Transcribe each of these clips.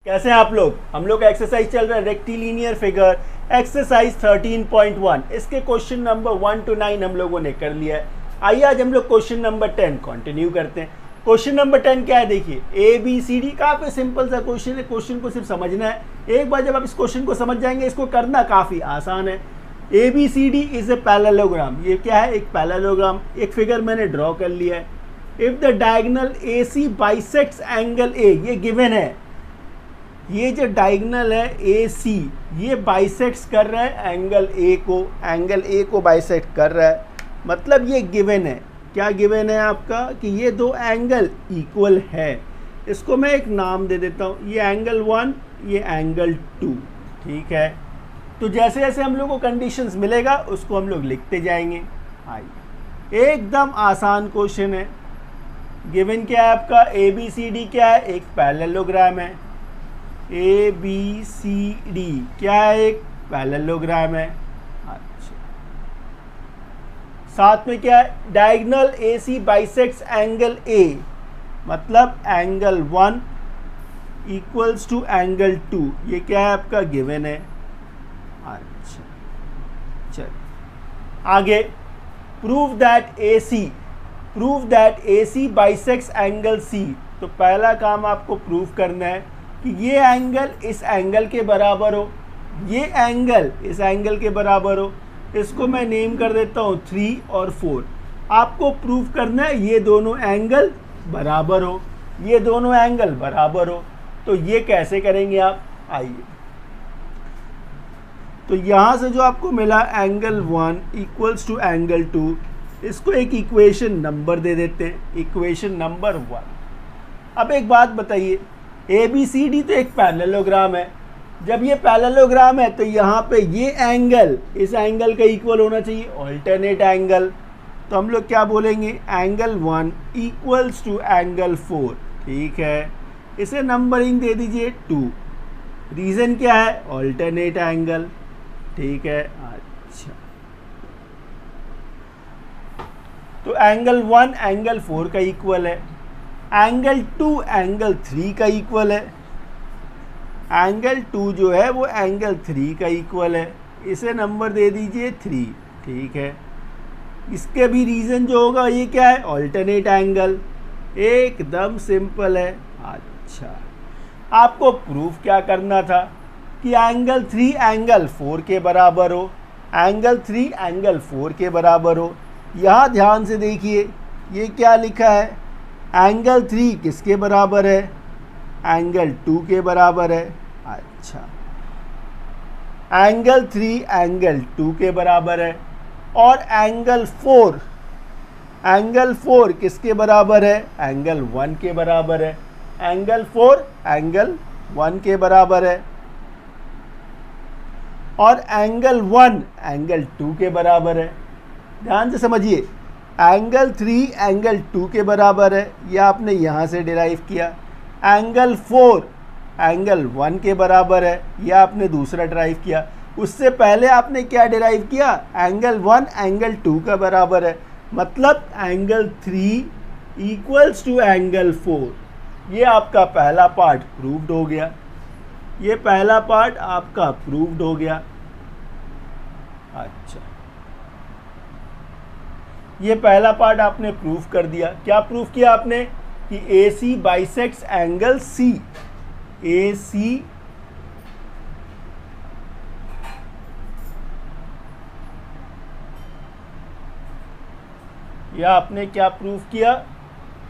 कैसे हैं आप लोग। हम लोग का एक्सरसाइज चल रहा है रेक्टिलिनियर फिगर एक्सरसाइज 13.1। इसके क्वेश्चन नंबर 1 to 9 हम लोगों ने कर लिया है। आइए आज हम लोग क्वेश्चन नंबर 10 कंटिन्यू करते हैं। क्वेश्चन नंबर 10 क्या है, देखिए ABCD काफी सिंपल सा क्वेश्चन है। क्वेश्चन को सिर्फ समझना है। एक बार जब आप इस क्वेश्चन को समझ जाएंगे, इसको करना काफी आसान है। ABCD is a parallelogram. ये क्या है, एक पैरेललोग्राम। एक फिगर मैंने ड्रॉ कर लिया है। If the diagonal AC bisects angle A, ये गिवन है। ये जो डायगोनल है AC, ये बाइसेक्ट्स कर रहा है एंगल A को बाइसेक्ट कर रहा है। मतलब ये गिवन है। क्या गिवन है आपका कि ये दो एंगल इक्वल है। इसको मैं एक नाम दे देता हूँ, ये एंगल 1, ये एंगल 2। ठीक है, तो जैसे जैसे हम लोग को कंडीशंस मिलेगा उसको हम लोग लिखते जाएंगे। आइए, एकदम आसान क्वेश्चन है। गिवन क्या है आपका, ABCD क्या है, एक पैरेललोग्राम है। ABCD क्या है, एक पैरेललोग्राम है। अच्छा, साथ में क्या है, diagonal AC bisects angle A, मतलब एंगल 1 इक्वल्स टू एंगल 2। ये क्या है आपका गिवन है। अच्छा, चलिए आगे। Prove that AC bisects angle C। तो पहला काम आपको प्रूव करना है कि ये एंगल इस एंगल के बराबर हो, ये एंगल इस एंगल के बराबर हो। इसको मैं नेम कर देता हूँ 3 और 4। आपको प्रूव करना है ये दोनों एंगल बराबर हो, ये दोनों एंगल बराबर हो। तो ये कैसे करेंगे आप, आइए। तो यहाँ से जो आपको मिला एंगल 1 इक्वल्स टू एंगल 2, इसको एक इक्वेशन नंबर दे देते हैं, इक्वेशन नंबर 1। अब एक बात बताइए, ABCD तो एक पैरेललोग्राम है। जब ये पैरेललोग्राम है तो यहाँ पे ये एंगल इस एंगल का इक्वल होना चाहिए, ऑल्टरनेट एंगल। तो हम लोग क्या बोलेंगे, एंगल 1 इक्वल्स टू एंगल 4। ठीक है, इसे नंबरिंग दे दीजिए 2। रीज़न क्या है, ऑल्टरनेट एंगल। ठीक है, अच्छा, तो एंगल 1 एंगल 4 का इक्वल है, एंगल 2 एंगल 3 का इक्वल है। एंगल 2 जो है वो एंगल 3 का इक्वल है, इसे नंबर दे दीजिए 3। ठीक है, इसके भी रीज़न जो होगा ये क्या है, ऑल्टरनेट एंगल। एकदम सिंपल है। अच्छा, आपको प्रूफ क्या करना था कि एंगल 3 एंगल 4 के बराबर हो, एंगल 3 एंगल 4 के बराबर हो। यहाँ ध्यान से देखिए, ये क्या लिखा है, एंगल 3 किसके बराबर है, एंगल 2 के बराबर है। अच्छा, एंगल 3 एंगल 2 के बराबर है। और एंगल 4 किसके बराबर है, एंगल 1 के बराबर है। एंगल 4 एंगल 1 के बराबर है। और एंगल 1 एंगल 2 के बराबर है। ध्यान से समझिए, एंगल 3 एंगल 2 के बराबर है, यह आपने यहाँ से डिराइव किया। एंगल 4 एंगल 1 के बराबर है, यह आपने दूसरा डिराइव किया। उससे पहले आपने क्या डिराइव किया, एंगल 1 एंगल 2 का बराबर है, मतलब एंगल 3 इक्वल्स टू एंगल 4। ये आपका पहला पार्ट प्रूव्ड हो गया। ये पहला पार्ट आपका प्रूव्ड हो गया। अच्छा, ये पहला पार्ट आपने प्रूफ कर दिया। क्या प्रूफ किया आपने कि AC bisects angle C। AC या आपने क्या प्रूफ किया,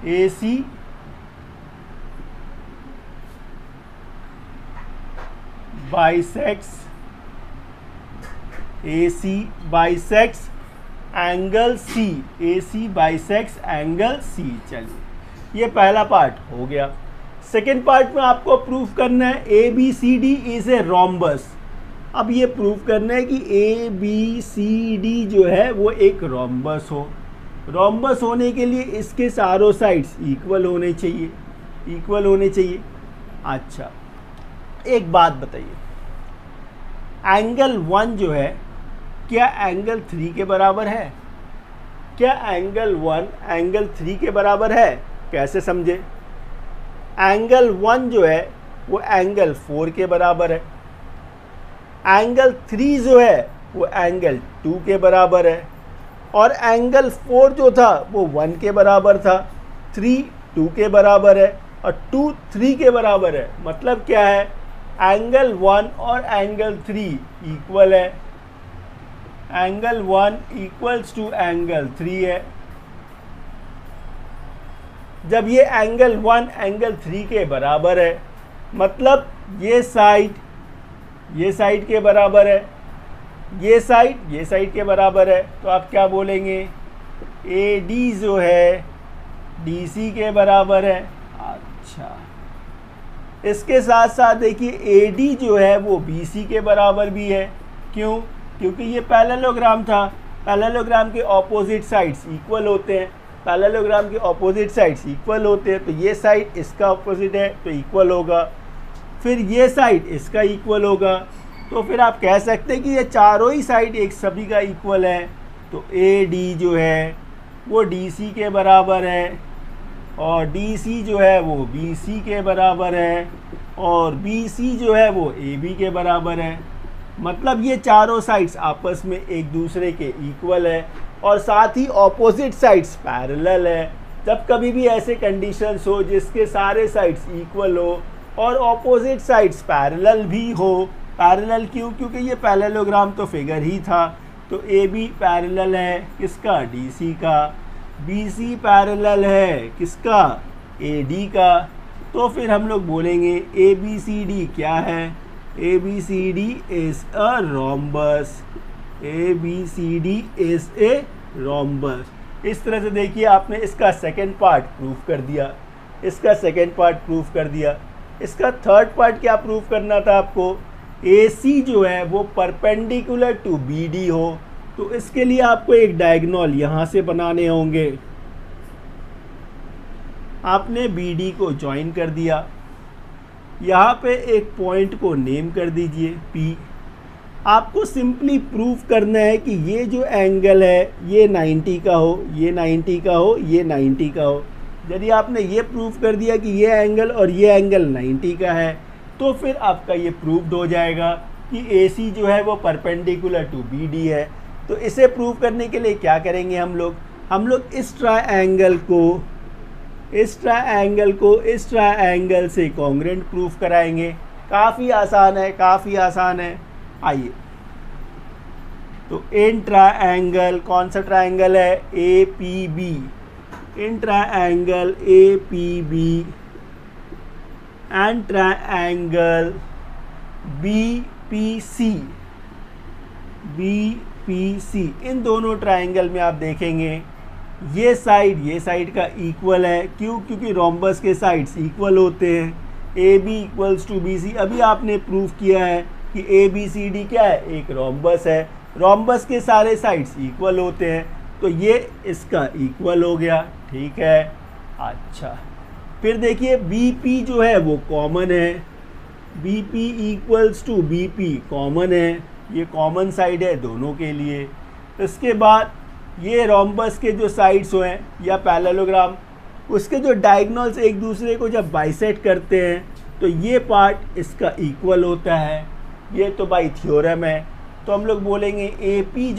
AC bisects angle C। AC bisects angle C। चलिए, ये पहला पार्ट हो गया। सेकेंड पार्ट में आपको प्रूफ करना है ABCD इज ए रोम्बस। अब ये प्रूफ करना है कि ABCD जो है वो एक रोम्बस हो। रोम्बस होने के लिए इसके चारों साइड्स इक्वल होने चाहिए। अच्छा, एक बात बताइए, एंगल 1 जो है क्या एंगल 3 के बराबर है? क्या एंगल 1 एंगल 3 के बराबर है? कैसे समझे? एंगल 1 जो है वो एंगल 4 के बराबर है। एंगल 3 जो है वो एंगल 2 के बराबर है, और एंगल 4 जो था वो 1 के बराबर था। 3 2 के बराबर है और 2 3 के बराबर है। मतलब क्या है, एंगल 1 और एंगल 3 इक्वल है। एंगल 1 इक्वल्स टू एंगल 3 है। जब ये एंगल 1 एंगल 3 के बराबर है, मतलब ये साइड के बराबर है, ये साइड के बराबर है, तो आप क्या बोलेंगे, AD जो है DC के बराबर है। अच्छा, इसके साथ साथ देखिए AD जो है वो BC के बराबर भी है। क्यों? क्योंकि ये पैरेललोग्राम था। पैरेललोग्राम के ऑपोजिट साइड्स इक्वल होते हैं। पैरेललोग्राम के ऑपोजिट साइड्स इक्वल होते हैं, तो ये साइड इसका ऑपोजिट है तो इक्वल होगा, फिर ये साइड इसका इक्वल होगा। तो फिर आप कह सकते हैं कि ये चारों ही साइड एक सभी का इक्वल है। तो AD जो है वो DC के बराबर है, और DC जो है वो BC के बराबर है, और BC जो है वो AB के बराबर है। मतलब ये चारों साइड्स आपस में एक दूसरे के इक्वल है, और साथ ही ऑपोजिट साइड्स पैरेलल है। जब कभी भी ऐसे कंडीशंस हो जिसके सारे साइड्स इक्वल हो और ऑपोजिट साइड्स पैरेलल भी हो, पैरेलल क्यों? क्योंकि ये पैरेललोग्राम तो फिगर ही था। तो AB पैरेलल है किसका, DC का। BC पैरेलल है किसका, AD का। तो फिर हम लोग बोलेंगे ABCD क्या है, ABCD is a rhombus. ABCD is a rhombus. इस तरह से देखिए आपने इसका सेकंड पार्ट प्रूफ कर दिया, इसका सेकंड पार्ट प्रूफ कर दिया। इसका थर्ड पार्ट क्या प्रूफ करना था आपको, AC जो है वो परपेंडिकुलर टू BD हो। तो इसके लिए आपको एक डायगोनल यहाँ से बनाने होंगे। आपने BD को ज्वाइन कर दिया, यहाँ पे एक पॉइंट को नेम कर दीजिए P। आपको सिंपली प्रूफ करना है कि ये जो एंगल है ये 90 का हो, ये 90 का हो, ये 90 का हो। यदि आपने ये प्रूफ कर दिया कि ये एंगल और ये एंगल 90 का है, तो फिर आपका ये प्रूफ्ड हो जाएगा कि AC जो है वो परपेंडिकुलर टू BD है। तो इसे प्रूफ करने के लिए क्या करेंगे हम लोग इस ट्रायंगल इस ट्रायंगल से कॉन्ग्रुएंट प्रूफ कराएंगे। काफ़ी आसान है। आइए, तो इन ट्रायंगल, कौन सा ट्रायंगल है, APB। In triangle APB and triangle BPC, इन दोनों ट्रायंगल में आप देखेंगे ये साइड का इक्वल है। क्यों? क्योंकि रोम्बस के साइड्स इक्वल होते हैं। AB equals to BC। अभी आपने प्रूफ किया है कि ABCD क्या है, एक रोम्बस है। रोम्बस के सारे साइड्स इक्वल होते हैं, तो ये इसका इक्वल हो गया। ठीक है। अच्छा, फिर देखिए BP जो है वो कॉमन है। BP equals to BP common है, ये कॉमन साइड है दोनों के लिए। इसके बाद ये रोम्बस के जो साइड्स हैं या पैरेललोग्राम, उसके जो डायगोनल्स एक दूसरे को जब बाइसेक्ट करते हैं तो ये पार्ट इसका इक्वल होता है। ये तो बाय थ्योरम है। तो हम लोग बोलेंगे AP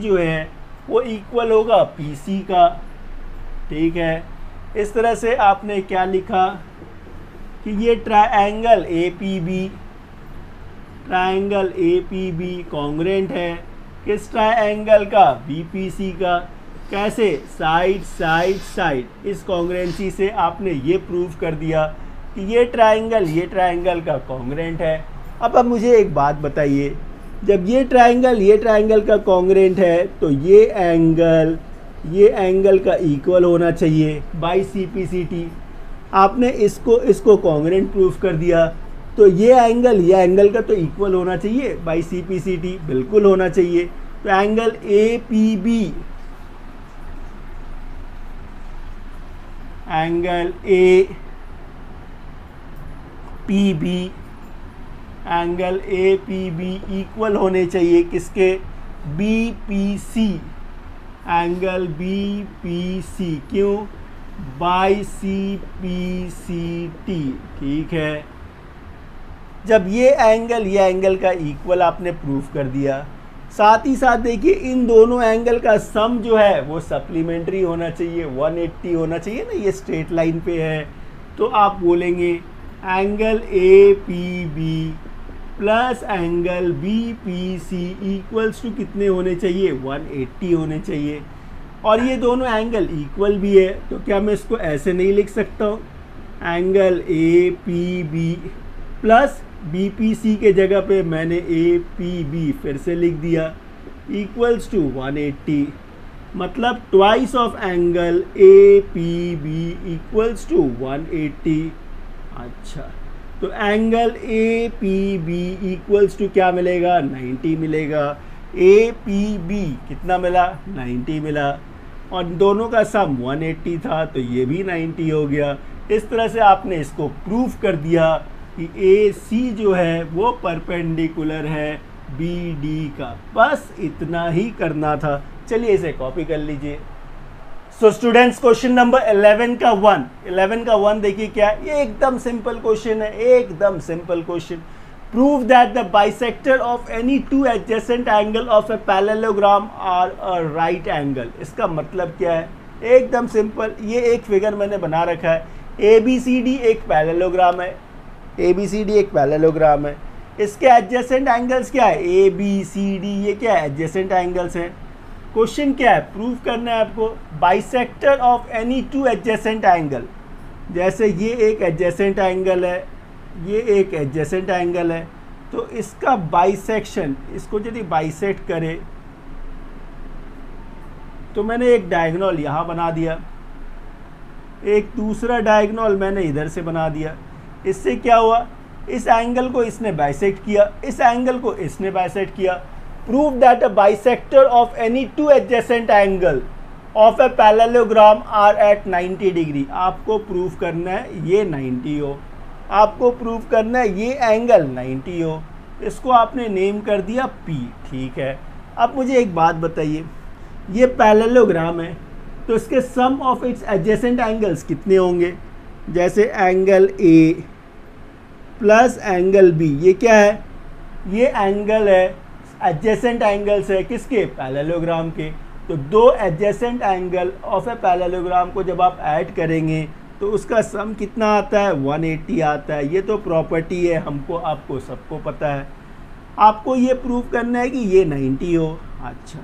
जो है वो इक्वल होगा PC का। ठीक है। इस तरह से आपने क्या लिखा कि ये ट्रायंगल APB कॉन्ग्रुएंट है किस ट्रायंगल का, BPC का। कैसे, साइड। इस कॉन्ग्रुएंसी से आपने ये प्रूफ कर दिया कि ये ट्रायंगल का कॉन्ग्रुएंट है। अब मुझे एक बात बताइए, जब ये ट्रायंगल का कॉन्ग्रुएंट है तो ये एंगल का इक्वल होना चाहिए बाय CPCT। आपने इसको कॉन्ग्रुएंट प्रूफ कर दिया, तो ये एंगल का तो इक्वल होना चाहिए बाय CPCT, बिल्कुल होना चाहिए। तो angle APB, angle APB equal होने चाहिए किसके, BPC। Angle BPC। क्यों? By C P C T, ठीक है। जब ये एंगल का इक्वल आपने प्रूफ कर दिया, साथ ही साथ देखिए इन दोनों एंगल का सम जो है वो सप्लीमेंट्री होना चाहिए, 180 होना चाहिए ना, ये स्ट्रेट लाइन पे है। तो आप बोलेंगे angle A P B plus angle B P C equals to कितने होने चाहिए, 180 होने चाहिए। और ये दोनों एंगल इक्वल भी है, तो क्या मैं इसको ऐसे नहीं लिख सकता हूँ, angle A P B plus B P C के जगह पे मैंने ए पी बी फिर से लिख दिया इक्वल्स टू 180, मतलब twice of angle A P B equals to 180। अच्छा, तो angle A P B equals to क्या मिलेगा, 90 मिलेगा। ए पी बी कितना मिला, 90 मिला, और दोनों का सम 180 था, तो ये भी 90 हो गया। इस तरह से आपने इसको प्रूफ कर दिया कि ए सी जो है वो परपेंडिकुलर है बी डी का। बस इतना ही करना था। चलिए इसे कॉपी कर लीजिए। सो स्टूडेंट्स, क्वेश्चन नंबर 11 का 1 देखिए क्या है, ये एकदम सिंपल क्वेश्चन है, एकदम simple question. Prove that the bisector of any two adjacent angle of a parallelogram are a right angle. इसका मतलब क्या है, एकदम सिंपल। ये एक फिगर मैंने बना रखा है, ए बी सी डी एक पैरेललोग्राम है, ए बी सी डी एक पैरेललोग्राम है। इसके एडजेसेंट एंगल्स क्या है, ए बी सी डी, ये क्या है, एडजेसेंट एंगल्स हैं। क्वेश्चन क्या है, प्रूव करना है आपको bisector of any two adjacent angle. जैसे ये एक एडजेसेंट एंगल है, ये एक एडजेसेंट एंगल है, तो इसका बाइसेक्शन, इसको यदि बाइसेक्ट करे तो मैंने एक डायगोनल यहाँ बना दिया, एक दूसरा डायगोनल मैंने इधर से बना दिया। इससे क्या हुआ, इस एंगल को इसने बाइसेक्ट किया, इस एंगल को इसने बाइसेक्ट किया। Prove that a bisector of any two adjacent angle of a parallelogram are at 90 degree. आपको प्रूव करना है ये 90 हो, आपको प्रूव करना है ये एंगल 90 हो। इसको आपने नेम कर दिया P, ठीक है। अब मुझे एक बात बताइए, ये पैरेललोग्राम है तो इसके सम ऑफ इट्स एडजेसेंट एंगल्स कितने होंगे। जैसे angle A plus angle B, ये क्या है, ये एंगल है, एडजेसेंट एंगल्स है किसके, पैरेललोग्राम के। तो दो adjacent angle of a parallelogram को जब आप ऐड करेंगे तो उसका सम कितना आता है, 180 आता है। ये तो प्रॉपर्टी है, हमको आपको सबको पता है। आपको ये प्रूव करना है कि ये 90 हो। अच्छा,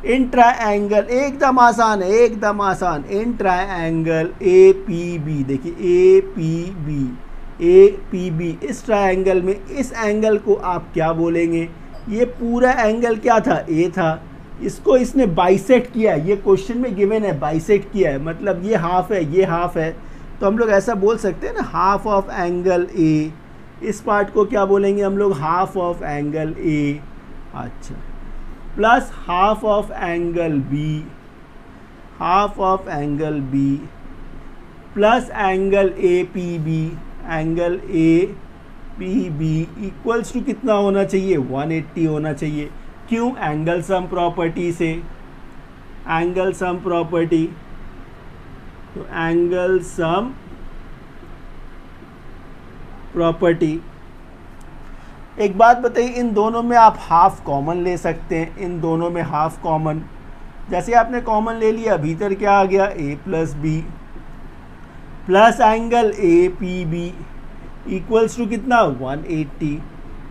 इन ट्रायंगल, एकदम आसान है, एकदम आसान। In triangle A P B, देखिए A P B, A P B, इस ट्रायंगल में इस एंगल को आप क्या बोलेंगे, ये पूरा एंगल क्या था, ए था, इसको इसने बाइसेक्ट किया है। ये क्वेश्चन में गिवन है बाइसेक्ट किया है, मतलब ये हाफ है, ये हाफ है, तो हम लोग ऐसा बोल सकते हैं ना, हाफ ऑफ एंगल ए। इस पार्ट को क्या बोलेंगे हम लोग, हाफ ऑफ एंगल ए। अच्छा, plus half of angle B, half of angle B, plus angle A P B, angle A P B equals to कितना होना चाहिए, 180 होना चाहिए। क्यों, एंगल सम प्रॉपर्टी से, एंगल सम प्रॉपर्टी, तो एंगल सम प्रॉपर्टी। एक बात बताइए, इन दोनों में आप हाफ कॉमन ले सकते हैं, इन दोनों में हाफ कॉमन। जैसे आपने कॉमन ले लिया, भीतर क्या आ गया, A plus B plus angle A P B equals to कितना, 180।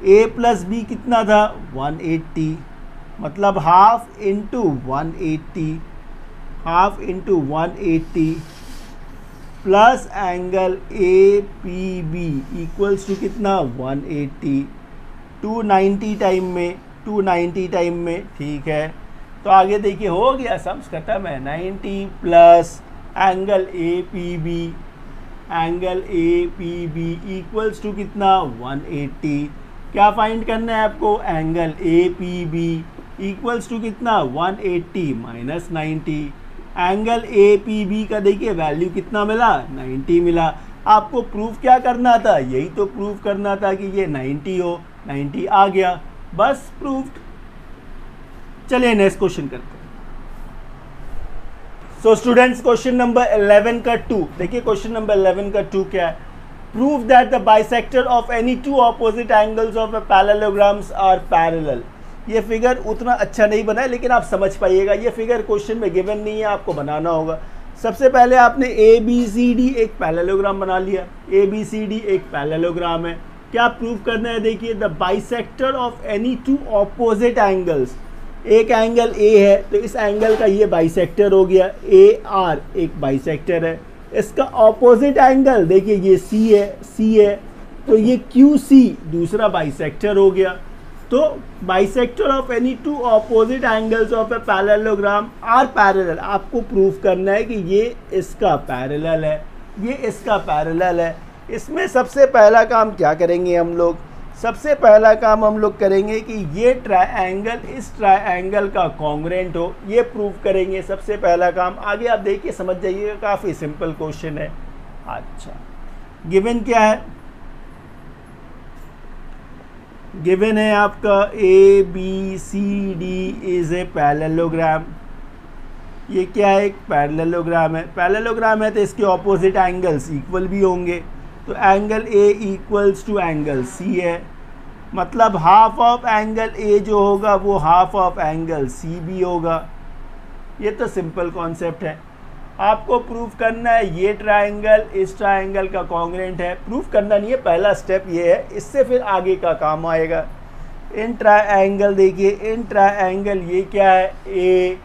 ए प्लस बी कितना था, 180, मतलब half into 180, half into 180 plus angle A P B equals to कितना, 180, 290 टाइम में, 290 टाइम में, ठीक है। तो आगे देखिए, हो गया, सम्स खत्म है। 90 plus angle A P B, angle A P B equals to कितना, 180। क्या फाइंड करना है आपको, angle A P B equals to कितना, 180 minus 90। Angle A P B का देखिए वैल्यू कितना मिला, 90 मिला। आपको प्रूफ क्या करना था, यही तो प्रूफ करना था कि ये 90 हो, 90 आ गया, बस प्रूफ्ड। चलिए नेक्स्ट क्वेश्चन करते हैं। सो स्टूडेंट्स क्वेश्चन नंबर 11 का 2 देखिए, क्वेश्चन नंबर 11 का 2 क्या है? Prove that the bisector of any two opposite angles of a parallelograms are parallel. ये फिगर उतना अच्छा नहीं बना है, लेकिन आप समझ पाइएगा। ये फिगर क्वेश्चन में गिवन नहीं है, आपको बनाना होगा। सबसे पहले आपने ए बी सी डी एक पैरेललोग्राम बना लिया। ए बी सी डी एक पैरेललोग्राम है। क्या प्रूव करना है? देखिए, the bisector of any two opposite angles. एक एंगल ए है तो इस एंगल का ये बाइसेक्टर हो गया। ए आर एक बाइसेक्टर है। इसका ऑपोजिट एंगल देखिए, ये सी है तो ये क्यू सी दूसरा बाइसेक्टर हो गया। तो bisector of any two opposite angles of a parallelogram are parallel. आपको प्रूफ करना है कि ये इसका पैरेलल है, ये इसका पैरेलल है। इसमें सबसे पहला काम क्या करेंगे हम लोग? सबसे पहला काम हम लोग करेंगे कि ये ट्रायंगल इस ट्रायंगल का कॉन्ग्रुएंट हो, ये प्रूव करेंगे। सबसे पहला काम आगे आप देखिए, समझ जाइएगा, काफ़ी सिंपल क्वेश्चन है। अच्छा, गिवन क्या है? गिवन है आपका A B C D is a parallelogram. ये क्या है? एक पैरेललोग्राम है। पैरेललोग्राम है तो इसके ऑपोजिट एंगल्स इक्वल भी होंगे। तो angle A equals to angle C है, मतलब हाफ ऑफ एंगल ए जो होगा वो हाफ ऑफ एंगल सी भी होगा। ये तो सिंपल कॉन्सेप्ट है। आपको प्रूफ करना है ये ट्रायंगल इस ट्रायंगल का कॉन्ग्रुएंट है। प्रूफ करना नहीं है, पहला स्टेप ये है, इससे फिर आगे का काम आएगा। इन ट्रायंगल देखिए, इन ट्रायंगल ये क्या है? A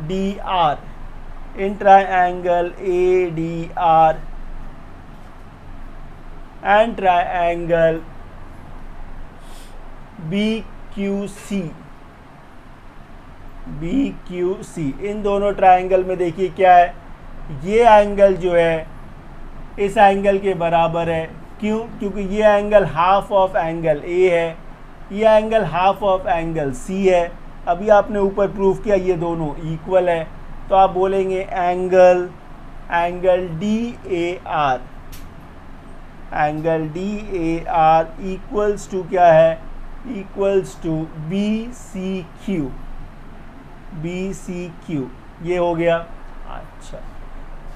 D R. In triangle A D R and triangle B Q C. इन दोनों ट्रायंगल में देखिए क्या है? ये एंगल जो है इस एंगल के बराबर है। क्यों? क्योंकि ये angle half of angle A है, ये angle half of angle C है। अभी आपने ऊपर प्रूफ किया ये दोनों इक्वल है, तो आप बोलेंगे angle D A R, angle D A R equals to क्या है? Equals to B C Q. ये हो गया। अच्छा,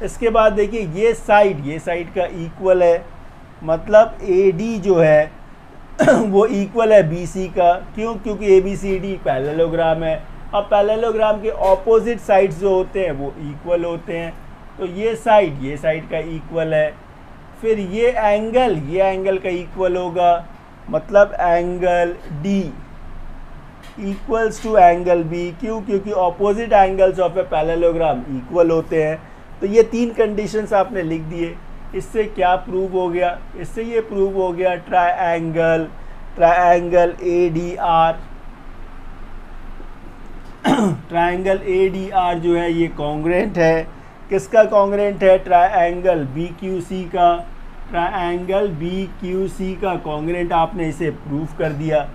इसके बाद देखिए ये साइड का इक्वल है, मतलब ए डी जो है वो इक्वल है बी सी का। क्यों? क्योंकि A B C D parallelogram है। अब पैरेललोग्राम के ऑपोजिट साइड्स जो होते हैं वो इक्वल होते हैं। तो ये साइड का इक्वल है। फिर ये एंगल का इक्वल होगा, मतलब angle D equals to angle B. क्यों? क्योंकि opposite angles of a parallelogram equal होते हैं। तो ये तीन कंडीशंस आपने लिख दिए। इससे क्या प्रूव हो गया? इससे ये प्रूव हो गया triangle A D are. Triangle A D are जो है ये कॉन्ग्रुएंट है। किसका कॉन्ग्रुएंट है? ट्रायंगल बी क्यू सी का। ट्रायंगल बी क्यू सी का कॉन्ग्रुएंट आपने इसे प्रूफ कर दिया।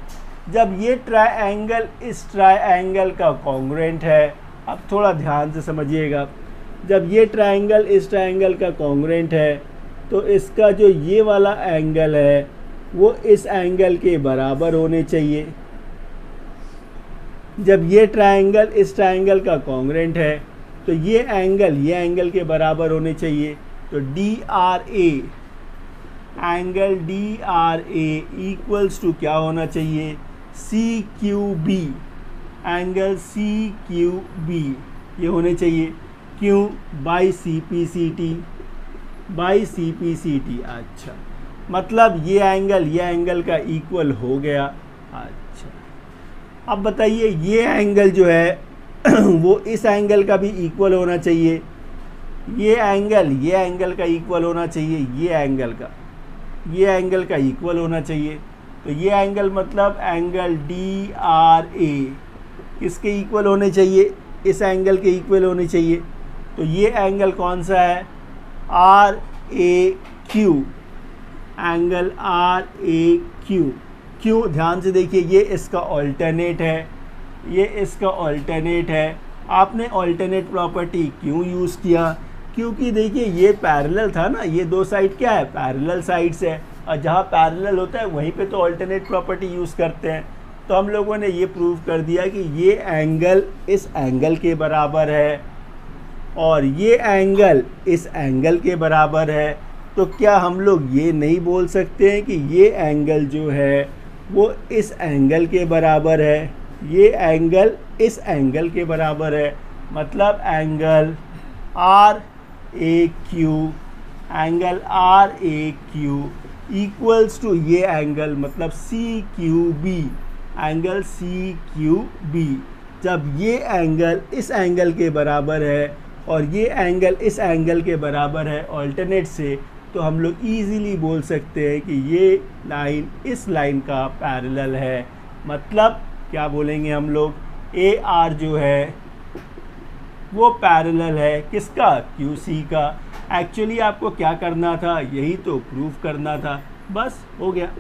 जब ये ट्रायंगल इस ट्रायंगल का कॉन्ग्रुएंट है, अब थोड़ा ध्यान से समझिएगा, जब ये ट्रायंगल इस ट्रायंगल का कॉन्ग्रुएंट है तो इसका जो ये वाला एंगल है वो इस एंगल के बराबर होने चाहिए। जब ये ट्रायंगल इस ट्रायंगल का कॉन्ग्रुएंट है तो ये एंगल के बराबर होने चाहिए। तो D R A, angle D R A equals to क्या होना चाहिए? C Q B, angle C Q B ये होने चाहिए। क्यों? By C P C T. अच्छा, मतलब ये एंगल का इक्वल हो गया। अच्छा, अब बताइए ये एंगल जो है वो इस एंगल का भी इक्वल होना चाहिए। ये एंगल का इक्वल होना चाहिए, ये एंगल का इक्वल होना चाहिए। तो ये एंगल मतलब एंगल डी आर ए किसके इक्वल होने चाहिए? इस एंगल के इक्वल होने चाहिए। तो ये एंगल कौन सा है? R A Q, angle R A Q. क्यों? ध्यान से देखिए, ये इसका ऑल्टरनेट है, आपने ऑल्टरनेट प्रॉपर्टी क्यों यूज़ किया? क्योंकि देखिए ये पैरेलल था ना, ये दो साइड क्या है? पैरेलल साइड्स है, और जहाँ पैरेलल होता है वहीं पे तो ऑल्टरनेट प्रॉपर्टी यूज़ करते हैं। तो हम लोगों ने ये प्रूव कर दिया कि ये एंगल इस एंगल के बराबर है और ये एंगल इस एंगल के बराबर है, तो क्या हम लोग ये नहीं बोल सकते हैं कि ये एंगल जो है वो इस एंगल के बराबर है, ये एंगल इस एंगल के बराबर है। मतलब angle R A Q, angle R A Q equals to ये एंगल मतलब C Q B, angle C Q B. जब ये एंगल इस एंगल के बराबर है और ये एंगल इस एंगल के बराबर है ऑल्टरनेट से, तो हम लोग इजीली बोल सकते हैं कि ये लाइन इस लाइन का पैरेलल है। मतलब क्या बोलेंगे हम लोग, ए आर जो है वो पैरेलल है किसका, क्यू सी का। एक्चुअली आपको क्या करना था, यही तो प्रूफ करना था, बस हो गया।